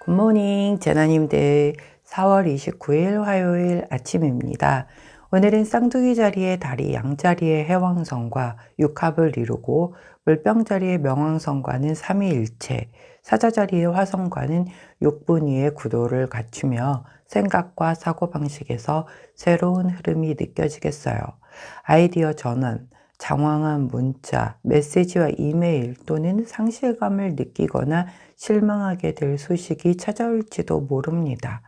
굿모닝 제나님들, 4월 29일 화요일 아침입니다. 오늘은 쌍둥이 자리의 달이 양자리의 해왕성과 육합을 이루고 물병 자리의 명왕성과는 삼위일체, 사자 자리의 화성과는 육분위의 구도를 갖추며 생각과 사고방식에서 새로운 흐름이 느껴지겠어요. 아이디어 전환, 장황한 문자, 메시지와 이메일 또는 상실감을 느끼거나 실망하게 될 소식이 찾아올지도 모릅니다.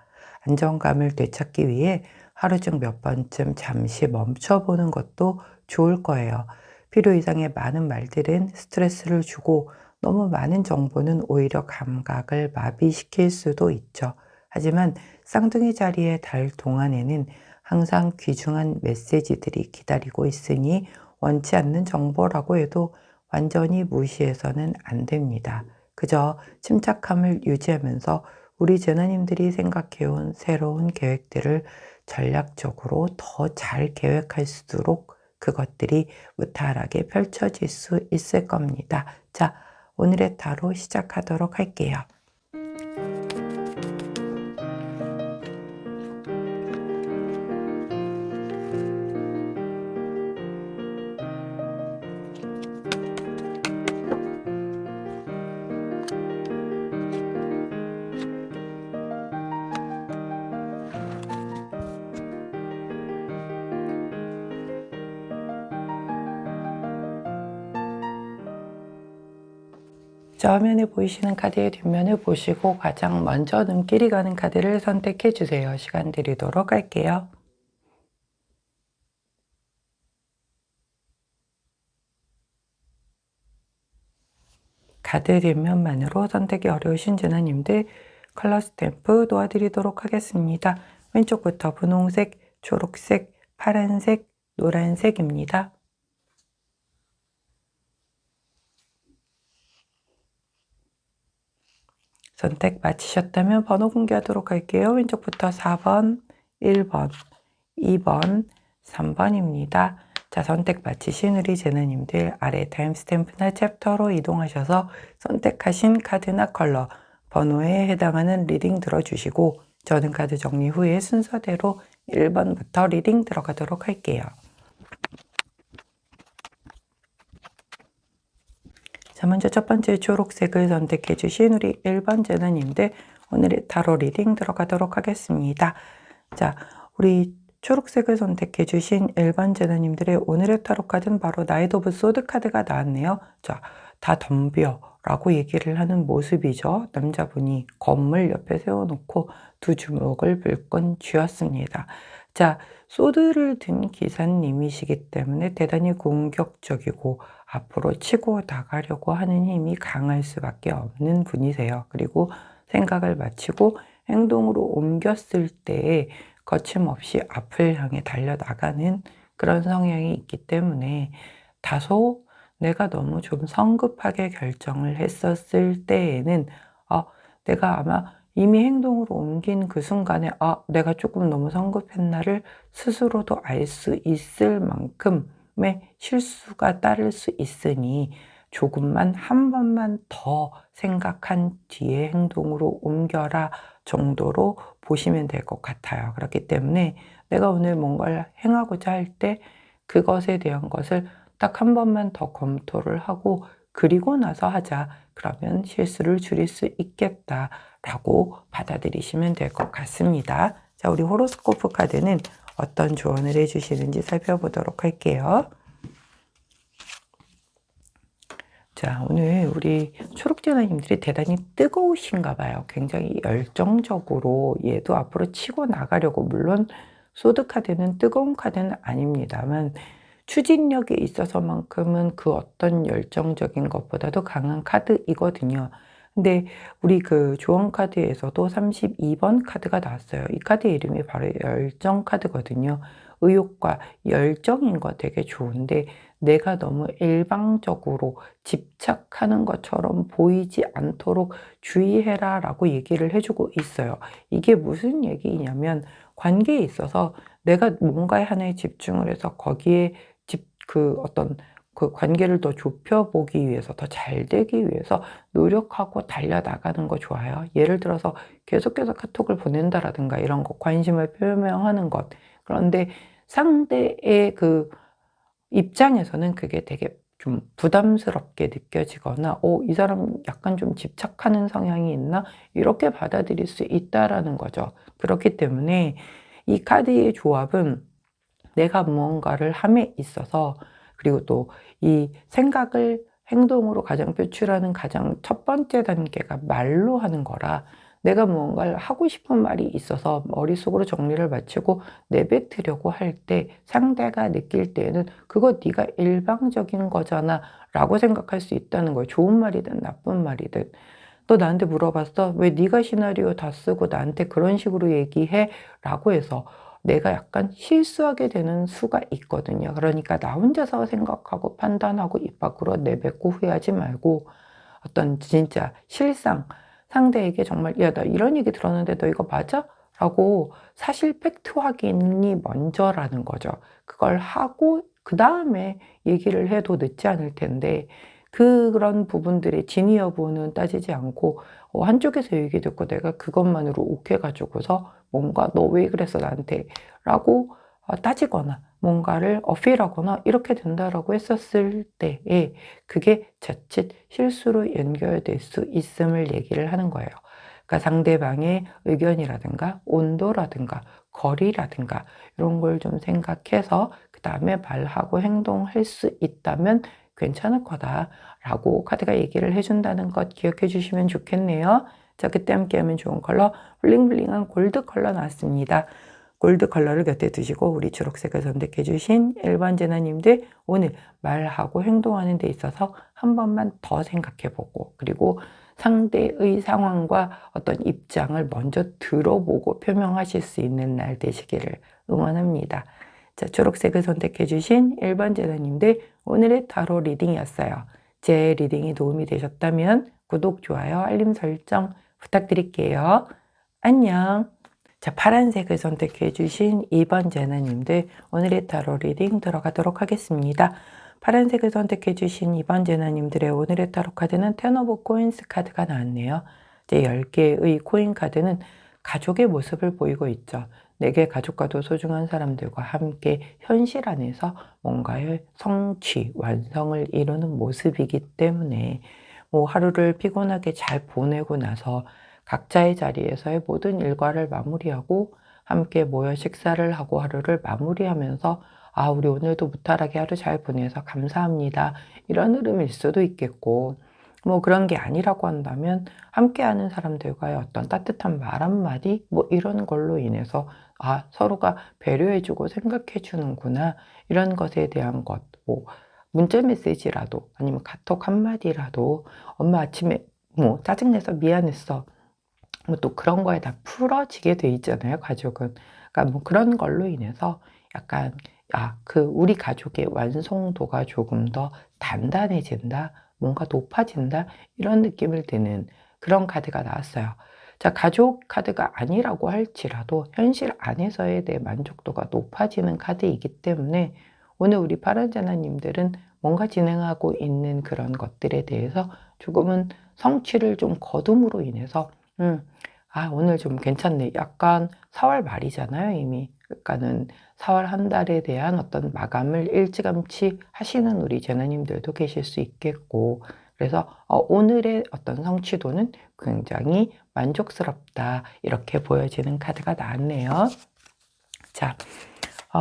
안정감을 되찾기 위해 하루 중 몇 번쯤 잠시 멈춰보는 것도 좋을 거예요. 필요 이상의 많은 말들은 스트레스를 주고 너무 많은 정보는 오히려 감각을 마비시킬 수도 있죠. 하지만 쌍둥이 자리에 달 동안에는 항상 귀중한 메시지들이 기다리고 있으니 원치 않는 정보라고 해도 완전히 무시해서는 안 됩니다. 그저 침착함을 유지하면서 우리 제나님들이 생각해온 새로운 계획들을 전략적으로 더 잘 계획할 수 있도록 그것들이 무탈하게 펼쳐질 수 있을 겁니다. 자, 오늘의 타로 시작하도록 할게요. 자, 화면에 보이시는 카드의 뒷면을 보시고 가장 먼저 눈길이 가는 카드를 선택해 주세요. 시간 드리도록 할게요. 카드 뒷면만으로 선택이 어려우신 제나님들 컬러 스탬프 도와드리도록 하겠습니다. 왼쪽부터 분홍색, 초록색, 파란색, 노란색입니다. 선택 마치셨다면 번호 공개하도록 할게요. 왼쪽부터 4번, 1번, 2번, 3번입니다. 자, 선택 마치신 우리 제나님들 아래 타임스탬프나 챕터로 이동하셔서 선택하신 카드나 컬러, 번호에 해당하는 리딩 들어주시고 저는 카드 정리 후에 순서대로 1번부터 리딩 들어가도록 할게요. 자, 먼저 첫 번째 초록색을 선택해 주신 우리 1번 제나님들 오늘의 타로 리딩 들어가도록 하겠습니다. 자, 우리 초록색을 선택해 주신 1번 제나님들의 오늘의 타로 카드는 바로 나이트 오브 소드 카드가 나왔네요. 자, 다 덤벼 라고 얘기를 하는 모습이죠. 남자분이 검을 옆에 세워놓고 두 주먹을 불끈 쥐었습니다. 자, 소드를 든 기사님이시기 때문에 대단히 공격적이고 앞으로 치고 나가려고 하는 힘이 강할 수밖에 없는 분이세요. 그리고 생각을 마치고 행동으로 옮겼을 때에 거침없이 앞을 향해 달려나가는 그런 성향이 있기 때문에 다소 내가 너무 좀 성급하게 결정을 했었을 때에는 내가 아마 이미 행동으로 옮긴 그 순간에 내가 조금 너무 성급했나를 스스로도 알 수 있을 만큼의 실수가 따를 수 있으니 조금만 한 번만 더 생각한 뒤에 행동으로 옮겨라 정도로 보시면 될 것 같아요. 그렇기 때문에 내가 오늘 뭔가를 행하고자 할 때 그것에 대한 것을 딱 한 번만 더 검토를 하고 그리고 나서 하자. 그러면 실수를 줄일 수 있겠다라고 받아들이시면 될 것 같습니다. 자, 우리 호로스코프 카드는 어떤 조언을 해주시는지 살펴보도록 할게요. 자, 오늘 우리 초록제나님들이 대단히 뜨거우신가 봐요. 굉장히 열정적으로 얘도 앞으로 치고 나가려고, 물론 소드 카드는 뜨거운 카드는 아닙니다만 추진력에 있어서만큼은 그 어떤 열정적인 것보다도 강한 카드이거든요. 근데 우리 그 조언 카드에서도 32번 카드가 나왔어요. 이 카드 이름이 바로 열정 카드거든요. 의욕과 열정인 거 되게 좋은데 내가 너무 일방적으로 집착하는 것처럼 보이지 않도록 주의해라 라고 얘기를 해주고 있어요. 이게 무슨 얘기냐면 관계에 있어서 내가 뭔가에 하나에 집중을 해서 거기에 그 어떤 그 관계를 더 좁혀보기 위해서, 더 잘 되기 위해서 노력하고 달려나가는 거 좋아요. 예를 들어서 계속해서 카톡을 보낸다라든가 이런 거, 관심을 표명하는 것. 그런데 상대의 그 입장에서는 그게 되게 좀 부담스럽게 느껴지거나, 이 사람 약간 좀 집착하는 성향이 있나? 이렇게 받아들일 수 있다라는 거죠. 그렇기 때문에 이 카드의 조합은 내가 무언가를 함에 있어서, 그리고 또 이 생각을 행동으로 가장 표출하는 가장 첫 번째 단계가 말로 하는 거라, 내가 무언가를 하고 싶은 말이 있어서 머릿속으로 정리를 마치고 내뱉으려고 할 때 상대가 느낄 때에는 그거 네가 일방적인 거잖아 라고 생각할 수 있다는 거예요. 좋은 말이든 나쁜 말이든. 너 나한테 물어봤어? 왜 네가 시나리오 다 쓰고 나한테 그런 식으로 얘기해? 라고 해서 내가 약간 실수하게 되는 수가 있거든요. 그러니까 나 혼자서 생각하고 판단하고 입 밖으로 내뱉고 후회하지 말고, 어떤 진짜 실상, 상대에게 정말 야, 나 이런 얘기 들었는데 너 이거 맞아? 라고 사실 팩트 확인이 먼저라는 거죠. 그걸 하고 그 다음에 얘기를 해도 늦지 않을 텐데, 그런 부분들의 진위 여부는 따지지 않고 한쪽에서 얘기 듣고 내가 그것만으로 욱해가지고서 뭔가 너 왜 그랬어 나한테 라고 따지거나 뭔가를 어필하거나 이렇게 된다라고 했었을 때에 그게 자칫 실수로 연결될 수 있음을 얘기를 하는 거예요. 그러니까 상대방의 의견이라든가 온도라든가 거리라든가 이런 걸 좀 생각해서 그 다음에 말하고 행동할 수 있다면 괜찮을 거다라고 카드가 얘기를 해준다는 것 기억해 주시면 좋겠네요. 자, 그때 함께하면 좋은 컬러 블링블링한 골드 컬러 나왔습니다. 골드 컬러를 곁에 두시고 우리 초록색을 선택해 주신 1번 제나님들, 오늘 말하고 행동하는 데 있어서 한 번만 더 생각해 보고, 그리고 상대의 상황과 어떤 입장을 먼저 들어보고 표명하실 수 있는 날 되시기를 응원합니다. 자, 초록색을 선택해 주신 1번 제나님들, 오늘의 타로 리딩이었어요. 제 리딩이 도움이 되셨다면 구독, 좋아요, 알림 설정 부탁드릴게요. 안녕. 자, 파란색을 선택해 주신 2번 제나님들, 오늘의 타로 리딩 들어가도록 하겠습니다. 파란색을 선택해 주신 2번 제나님들의 오늘의 타로 카드는 텐 오브 코인스 카드가 나왔네요. 이제 10개의 코인 카드는 가족의 모습을 보이고 있죠. 내게 가족과도 소중한 사람들과 함께 현실 안에서 뭔가의 성취, 완성을 이루는 모습이기 때문에 하루를 피곤하게 잘 보내고 나서 각자의 자리에서의 모든 일과를 마무리하고 함께 모여 식사를 하고 하루를 마무리하면서 우리 오늘도 무탈하게 하루 잘 보내서 감사합니다. 이런 흐름일 수도 있겠고, 그런 게 아니라고 한다면 함께하는 사람들과의 어떤 따뜻한 말 한마디 이런 걸로 인해서 서로가 배려해주고 생각해주는구나, 이런 것에 대한 것, 문자 메시지라도 아니면 카톡 한마디라도 엄마 아침에 짜증내서 미안했어, 또 그런 거에 다 풀어지게 돼 있잖아요, 가족은. 그러니까 그런 걸로 인해서 약간 우리 가족의 완성도가 조금 더 단단해진다, 뭔가 높아진다, 이런 느낌을 드는 그런 카드가 나왔어요. 자, 가족 카드가 아니라고 할지라도 현실 안에서의 내 만족도가 높아지는 카드이기 때문에 오늘 우리 파란자나님들은 뭔가 진행하고 있는 그런 것들에 대해서 조금은 성취를 좀 거둠으로 인해서 오늘 좀 괜찮네. 약간 4월 말이잖아요, 이미. 그러니까는 4월 한 달에 대한 어떤 마감을 일찌감치 하시는 우리 제나님들도 계실 수 있겠고, 그래서 오늘의 어떤 성취도는 굉장히 만족스럽다, 이렇게 보여지는 카드가 나왔네요. 자,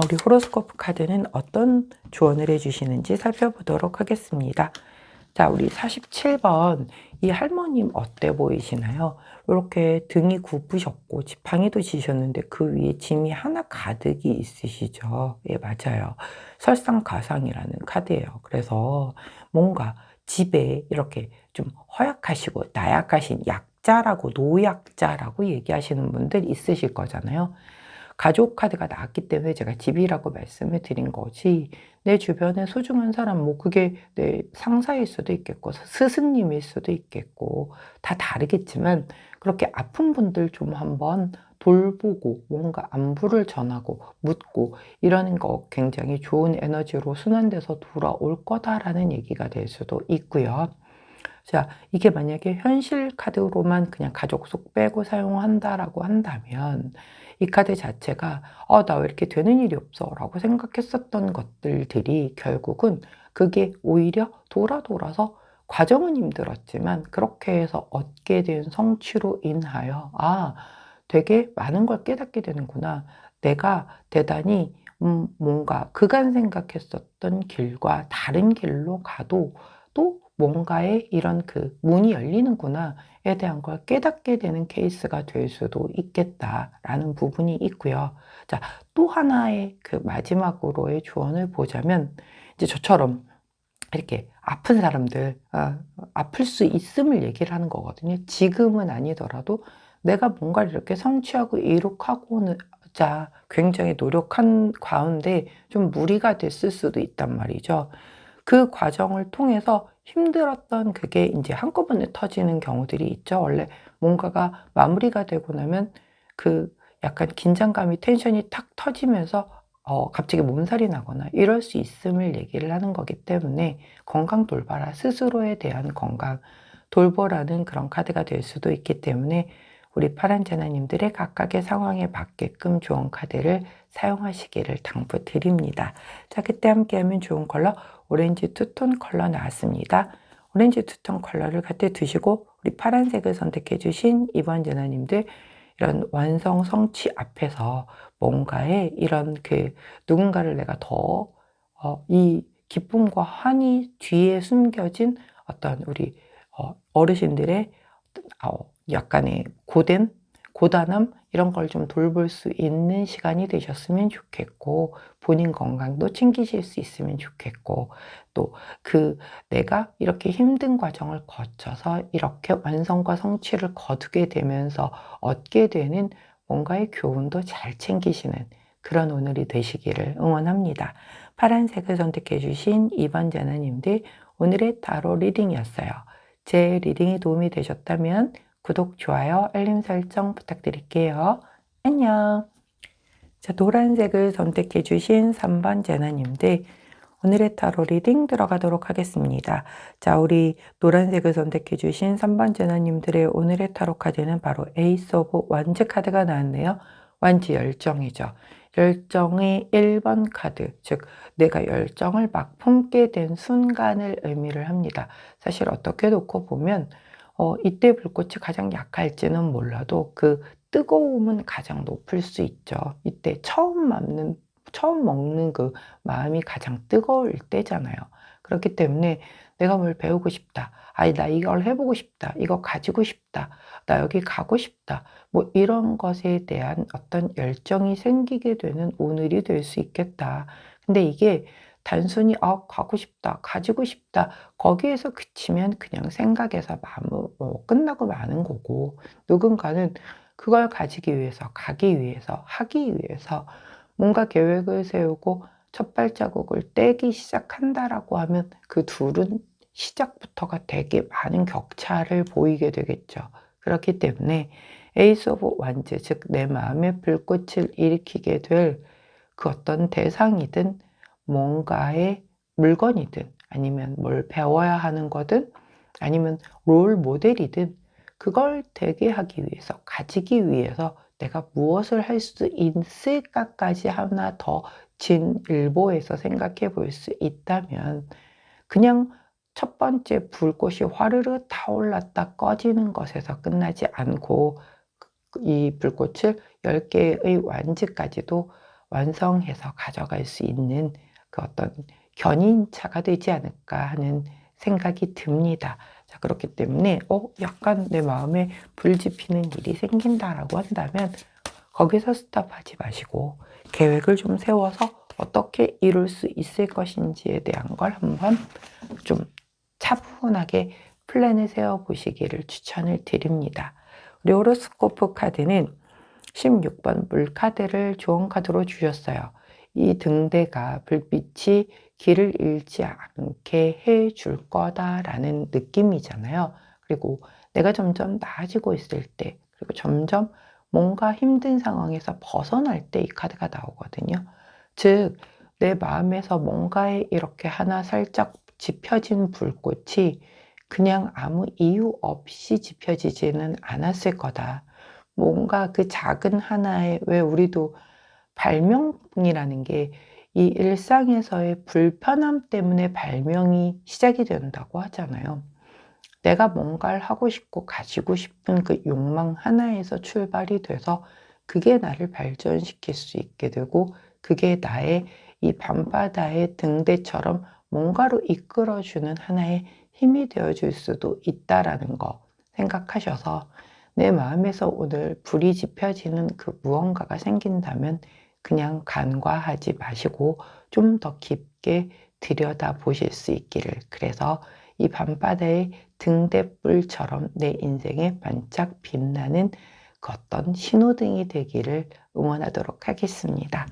우리 호로스코프 카드는 어떤 조언을 해주시는지 살펴보도록 하겠습니다. 자, 우리 47번 이 할머님 어때 보이시나요? 이렇게 등이 굽으셨고 지팡이도 지셨는데 그 위에 짐이 하나 가득이 있으시죠? 예, 맞아요. 설상가상이라는 카드예요. 그래서 뭔가 집에 이렇게 좀 허약하시고 나약하신 약자라고, 노약자라고 얘기하시는 분들 있으실 거잖아요. 가족 카드가 나왔기 때문에 제가 집이라고 말씀을 드린 거지, 내 주변에 소중한 사람, 그게 내 상사일 수도 있겠고 스승님일 수도 있겠고 다 다르겠지만, 그렇게 아픈 분들 좀 한번 돌보고 뭔가 안부를 전하고 묻고 이러는 거 굉장히 좋은 에너지로 순환돼서 돌아올 거다라는 얘기가 될 수도 있고요. 자, 이게 만약에 현실 카드로만 그냥 가족 속 빼고 사용한다라고 한다면 이 카드 자체가 나 왜 이렇게 되는 일이 없어 라고 생각했었던 것들이 결국은 그게 오히려 돌아서 과정은 힘들었지만 그렇게 해서 얻게 된 성취로 인하여 되게 많은 걸 깨닫게 되는구나. 내가 대단히 뭔가 그간 생각했었던 길과 다른 길로 가도 또 뭔가의 이런 그 문이 열리는구나에 대한 걸 깨닫게 되는 케이스가 될 수도 있겠다라는 부분이 있고요. 자, 또 하나의 그 마지막으로의 조언을 보자면 이제 저처럼 이렇게 아픈 사람들, 아플 수 있음을 얘기를 하는 거거든요. 지금은 아니더라도 내가 뭔가를 이렇게 성취하고 이룩하고자 굉장히 노력한 가운데 좀 무리가 됐을 수도 있단 말이죠. 그 과정을 통해서 힘들었던 그게 이제 한꺼번에 터지는 경우들이 있죠. 원래 뭔가가 마무리가 되고 나면 그 약간 긴장감이 텐션이 탁 터지면서 갑자기 몸살이 나거나 이럴 수 있음을 얘기를 하는 거기 때문에 건강 돌봐라. 스스로에 대한 건강 돌보라는 그런 카드가 될 수도 있기 때문에 우리 파란 제나님들의 각각의 상황에 맞게끔 좋은 카드를 사용하시기를 당부드립니다. 자, 그때 함께하면 좋은 컬러 오렌지 투톤 컬러 나왔습니다. 오렌지 투톤 컬러를 갖다 두시고 우리 파란색을 선택해 주신 이번 제나님들 이런 완성 성취 앞에서 뭔가의 이런 그 누군가를 내가 더 이 기쁨과 환희 뒤에 숨겨진 어떤 우리 어르신들의 약간의 고단함 이런 걸 좀 돌볼 수 있는 시간이 되셨으면 좋겠고 본인 건강도 챙기실 수 있으면 좋겠고 또 내가 이렇게 힘든 과정을 거쳐서 이렇게 완성과 성취를 거두게 되면서 얻게 되는 뭔가의 교훈도 잘 챙기시는 그런 오늘이 되시기를 응원합니다. 파란색을 선택해 주신 이번 제나님들 오늘의 타로 리딩이었어요. 제 리딩이 도움이 되셨다면 구독, 좋아요, 알림 설정 부탁드릴게요. 안녕. 자, 노란색을 선택해 주신 3번 제나님들 오늘의 타로 리딩 들어가도록 하겠습니다. 자, 우리 노란색을 선택해 주신 3번 제나님들의 오늘의 타로 카드는 바로 에이스 오브 완즈 카드가 나왔네요. 완즈 열정이죠. 열정의 1번 카드, 즉 내가 열정을 막 품게 된 순간을 의미를 합니다. 사실 어떻게 놓고 보면 이때 불꽃이 가장 약할지는 몰라도 그 뜨거움은 가장 높을 수 있죠. 이때 처음 먹는 그 마음이 가장 뜨거울 때잖아요. 그렇기 때문에 내가 뭘 배우고 싶다. 아니, 나 이걸 해보고 싶다. 이거 가지고 싶다. 나 여기 가고 싶다. 뭐 이런 것에 대한 어떤 열정이 생기게 되는 오늘이 될 수 있겠다. 근데 이게 단순히 가고 싶다. 가지고 싶다. 거기에서 그치면 그냥 생각에서 끝나고 마는 거고 누군가는 그걸 가지기 위해서, 가기 위해서, 하기 위해서 뭔가 계획을 세우고 첫 발자국을 떼기 시작한다라고 하면 그 둘은 시작부터가 되게 많은 격차를 보이게 되겠죠. 그렇기 때문에 에이스 오브 완즈, 즉 내 마음의 불꽃을 일으키게 될 그 어떤 대상이든 뭔가의 물건이든 아니면 뭘 배워야 하는 거든 아니면 롤 모델이든 그걸 되게 하기 위해서, 가지기 위해서 내가 무엇을 할 수 있을까까지 하나 더 진일보해서 생각해 볼 수 있다면 그냥 첫 번째 불꽃이 화르르 타올랐다 꺼지는 것에서 끝나지 않고 이 불꽃을 10개의 완즈까지도 완성해서 가져갈 수 있는 그 어떤 견인차가 되지 않을까 하는 생각이 듭니다. 자, 그렇기 때문에 약간 내 마음에 불 지피는 일이 생긴다라고 한다면 거기서 스탑하지 마시고 계획을 좀 세워서 어떻게 이룰 수 있을 것인지에 대한 걸 한번 좀 차분하게 플랜을 세워보시기를 추천을 드립니다. 우리 호로스코프 카드는 16번 물카드를 좋은 카드로 주셨어요. 이 등대가 불빛이 길을 잃지 않게 해줄 거다라는 느낌이잖아요. 그리고 내가 점점 나아지고 있을 때, 그리고 점점 뭔가 힘든 상황에서 벗어날 때 이 카드가 나오거든요. 즉, 내 마음에서 뭔가에 이렇게 하나 살짝 지펴진 불꽃이 그냥 아무 이유 없이 지펴지지는 않았을 거다. 뭔가 그 작은 하나의, 왜 우리도 발명이라는 게 이 일상에서의 불편함 때문에 발명이 시작이 된다고 하잖아요. 내가 뭔가를 하고 싶고 가지고 싶은 그 욕망 하나에서 출발이 돼서 그게 나를 발전시킬 수 있게 되고, 그게 나의 이 밤바다의 등대처럼 뭔가로 이끌어주는 하나의 힘이 되어줄 수도 있다라는 거 생각하셔서, 내 마음에서 오늘 불이 지펴지는 그 무언가가 생긴다면 그냥 간과하지 마시고 좀 더 깊게 들여다 보실 수 있기를, 그래서 이 밤바다의 등대불처럼 내 인생에 반짝 빛나는 그 어떤 신호등이 되기를 응원하도록 하겠습니다.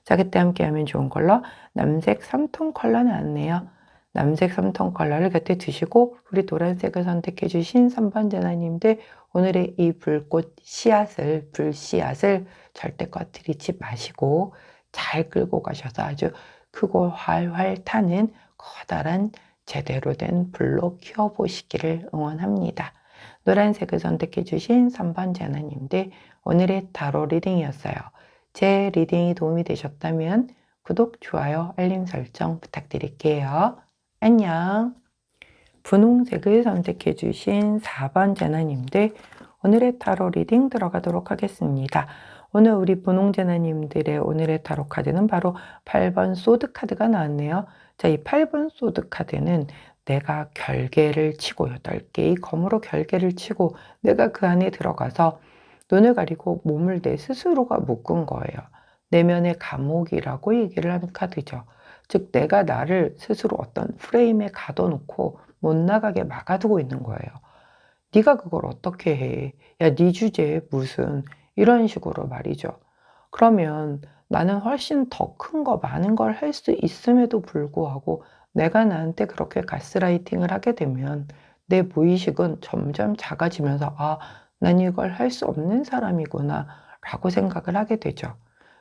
자, 그때 함께하면 좋은 컬러 남색 3톤 컬러 나왔네요. 남색 3톤 컬러를 곁에 두시고 우리 노란색을 선택해 주신 3번 제나님들, 오늘의 이 불꽃 씨앗을, 불씨앗을 절대 꺼뜨리지 마시고 잘 끌고 가셔서 아주 크고 활활 타는 커다란 제대로 된 불로 키워보시기를 응원합니다. 노란색을 선택해 주신 3번 제나님들, 오늘의 타로 리딩이었어요. 제 리딩이 도움이 되셨다면 구독, 좋아요, 알림 설정 부탁드릴게요. 안녕. 분홍색을 선택해 주신 4번 제나님들, 오늘의 타로 리딩 들어가도록 하겠습니다. 오늘 우리 분홍 제나님들의 오늘의 타로 카드는 바로 8번 소드 카드가 나왔네요. 자, 이 8번 소드 카드는 내가 결계를 치고 8개의 검으로 결계를 치고 내가 그 안에 들어가서 눈을 가리고 몸을 내 스스로가 묶은 거예요. 내면의 감옥이라고 얘기를 하는 카드죠. 즉, 내가 나를 스스로 어떤 프레임에 가둬놓고 못 나가게 막아두고 있는 거예요. 네가 그걸 어떻게 해? 야, 네 주제에 무슨, 이런 식으로 말이죠. 그러면 나는 훨씬 더 큰 거, 많은 걸 할 수 있음에도 불구하고 내가 나한테 그렇게 가스라이팅을 하게 되면 내 무의식은 점점 작아지면서, 아, 난 이걸 할 수 없는 사람이구나 라고 생각을 하게 되죠.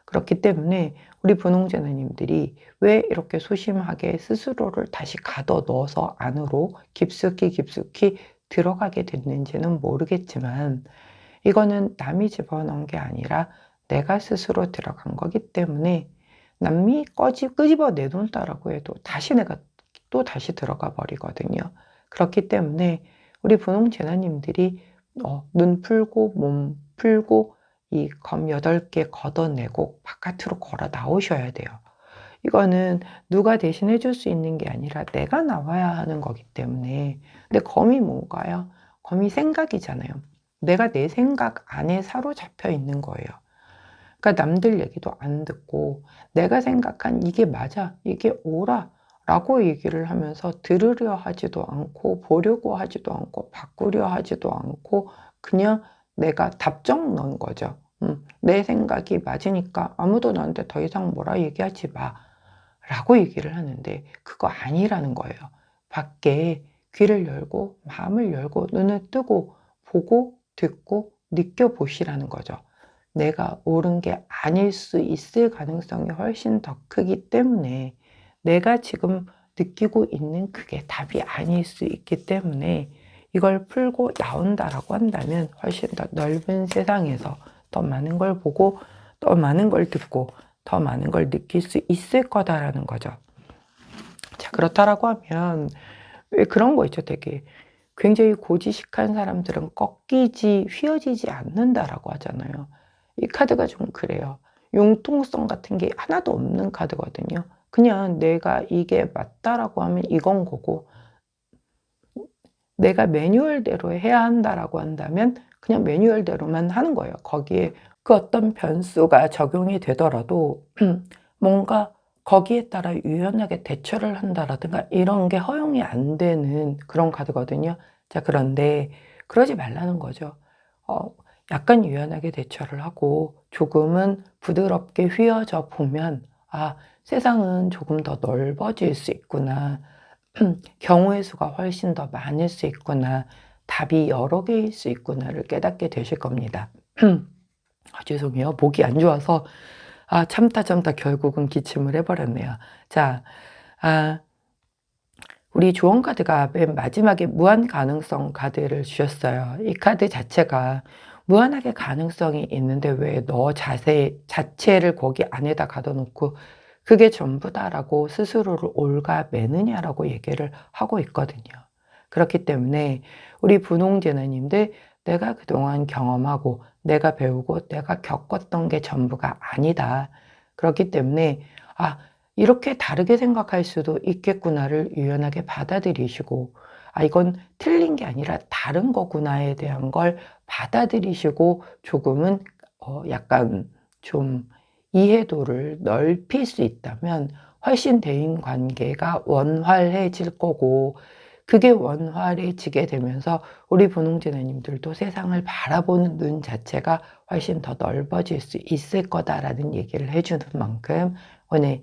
그렇기 때문에 우리 분홍제나님들이 왜 이렇게 소심하게 스스로를 다시 가둬 넣어서 안으로 깊숙이 들어가게 됐는지는 모르겠지만, 이거는 남이 집어넣은 게 아니라 내가 스스로 들어간 거기 때문에, 남이 끄집어 내놓는다라고 해도 다시 내가 또 다시 들어가 버리거든요. 그렇기 때문에 우리 분홍 제나님들이 눈 풀고 몸 풀고 이 검 8개 걷어내고 바깥으로 걸어 나오셔야 돼요. 이거는 누가 대신해 줄 수 있는 게 아니라 내가 나와야 하는 거기 때문에. 근데 검이 뭔가요? 검이 생각이잖아요. 내가 내 생각 안에 사로잡혀 있는 거예요. 그러니까 남들 얘기도 안 듣고 내가 생각한 이게 맞아, 이게 옳아 라고 얘기를 하면서 들으려 하지도 않고 보려고 하지도 않고 바꾸려 하지도 않고 그냥 내가 답정 넣은 거죠. 내 생각이 맞으니까 아무도 나한테 더 이상 뭐라 얘기하지 마 라고 얘기를 하는데, 그거 아니라는 거예요. 밖에 귀를 열고 마음을 열고 눈을 뜨고 보고 듣고 느껴보시라는 거죠. 내가 옳은 게 아닐 수 있을 가능성이 훨씬 더 크기 때문에, 내가 지금 느끼고 있는 그게 답이 아닐 수 있기 때문에, 이걸 풀고 나온다라고 한다면 훨씬 더 넓은 세상에서 더 많은 걸 보고 더 많은 걸 듣고 더 많은 걸 느낄 수 있을 거다라는 거죠. 자, 그렇다라고 하면 왜 그런 거 있죠? 되게 굉장히 고지식한 사람들은 꺾이지, 휘어지지 않는다라고 하잖아요. 이 카드가 좀 그래요. 융통성 같은 게 하나도 없는 카드거든요. 그냥 내가 이게 맞다라고 하면 이건 거고, 내가 매뉴얼대로 해야 한다라고 한다면 그냥 매뉴얼대로만 하는 거예요. 거기에 그 어떤 변수가 적용이 되더라도 뭔가 거기에 따라 유연하게 대처를 한다라든가 이런 게 허용이 안 되는 그런 카드거든요. 자, 그런데 그러지 말라는 거죠. 약간 유연하게 대처를 하고 조금은 부드럽게 휘어져 보면, 아, 세상은 조금 더 넓어질 수 있구나. 경우의 수가 훨씬 더 많을 수 있구나. 답이 여러 개일 수 있구나를 깨닫게 되실 겁니다. 죄송해요. 목이 안 좋아서 참다 결국은 기침을 해버렸네요. 자, 우리 조언 카드가 맨 마지막에 무한 가능성 카드를 주셨어요. 이 카드 자체가 무한하게 가능성이 있는데 왜 너 자체를 거기 안에다 가둬놓고 그게 전부다라고 스스로를 옭아매느냐라고 얘기를 하고 있거든요. 그렇기 때문에 우리 분홍제나님들, 내가 그동안 경험하고 내가 배우고 내가 겪었던 게 전부가 아니다. 그렇기 때문에 이렇게 다르게 생각할 수도 있겠구나를 유연하게 받아들이시고, 이건 틀린 게 아니라 다른 거구나에 대한 걸 받아들이시고 조금은 약간 좀 이해도를 넓힐 수 있다면 훨씬 대인 관계가 원활해질 거고, 그게 원활해지게 되면서 우리 분홍제나님들도 세상을 바라보는 눈 자체가 훨씬 더 넓어질 수 있을 거다라는 얘기를 해주는 만큼, 오늘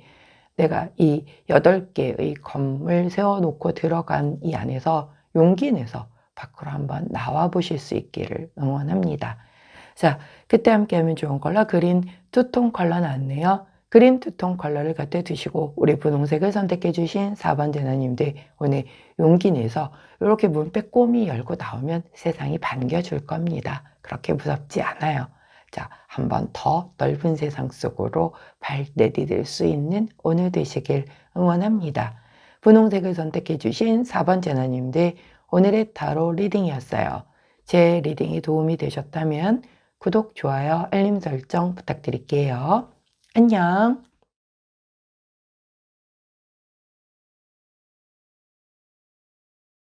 내가 이 8개의 검을 세워놓고 들어간 이 안에서 용기 내서 밖으로 한번 나와 보실 수 있기를 응원합니다. 자, 그때 함께하면 좋은 컬러 그린 투톤 컬러 나왔네요. 그린 투톤 컬러를 갖다 두시고 우리 분홍색을 선택해 주신 4번 제나님들, 오늘 용기 내서 이렇게 문 빼꼼히 열고 나오면 세상이 반겨줄 겁니다. 그렇게 무섭지 않아요. 자, 한 번 더 넓은 세상 속으로 발 내디딜 수 있는 오늘 되시길 응원합니다. 분홍색을 선택해 주신 4번 제나님들, 오늘의 타로 리딩이었어요. 제 리딩이 도움이 되셨다면 구독, 좋아요, 알림 설정 부탁드릴게요. 안녕.